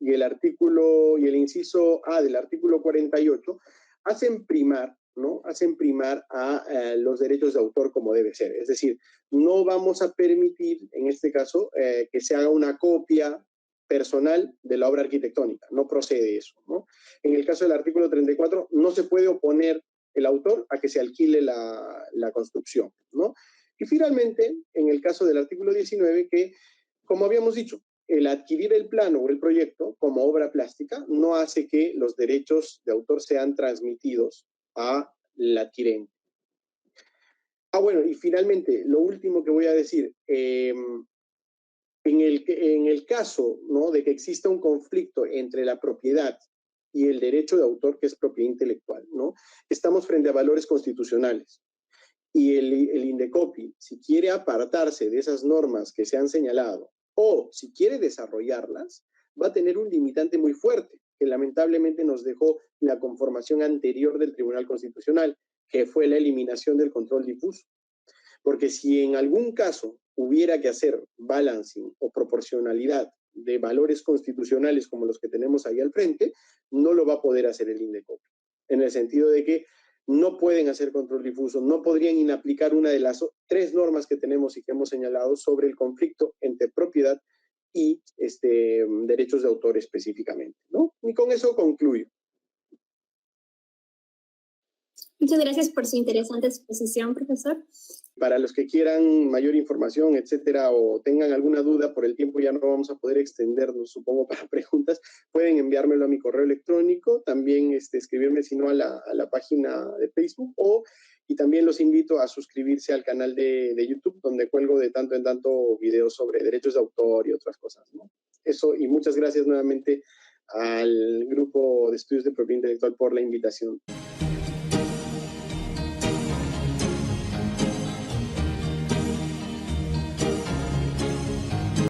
y el inciso A del artículo 48 hacen primar, ¿no?, hacen primar a los derechos de autor como debe ser. Es decir, no vamos a permitir, en este caso, que se haga una copia personal de la obra arquitectónica. No procede eso, ¿no? En el caso del artículo 34, no se puede oponer el autor a que se alquile la construcción, ¿no? Y finalmente, en el caso del artículo 19, que, como habíamos dicho, el adquirir el plano o el proyecto como obra plástica no hace que los derechos de autor sean transmitidos al adquirente. Bueno, y finalmente, lo último que voy a decir, en el caso, ¿no?, de que exista un conflicto entre la propiedad y el derecho de autor, que es propiedad intelectual, ¿no?, estamos frente a valores constitucionales. Y el Indecopi, si quiere apartarse de esas normas que se han señalado o si quiere desarrollarlas, va a tener un limitante muy fuerte, que lamentablemente nos dejó la conformación anterior del Tribunal Constitucional, que fue la eliminación del control difuso. Porque si en algún caso hubiera que hacer balancing o proporcionalidad de valores constitucionales como los que tenemos ahí al frente, no lo va a poder hacer el Indecopi, en el sentido de que no pueden hacer control difuso, no podrían inaplicar una de las 3 normas que tenemos y que hemos señalado sobre el conflicto entre propiedad y derechos de autor específicamente, ¿no? Y con eso concluyo. Muchas gracias por su interesante exposición, profesor. Para los que quieran mayor información, etcétera, o tengan alguna duda, por el tiempo ya no vamos a poder extendernos, supongo, para preguntas, pueden enviármelo a mi correo electrónico, también escribirme, si no, a la página de Facebook, y también los invito a suscribirse al canal de YouTube, donde cuelgo de tanto en tanto videos sobre derechos de autor y otras cosas, ¿no? Eso, y muchas gracias nuevamente al Grupo de Estudios de Propiedad Intelectual por la invitación.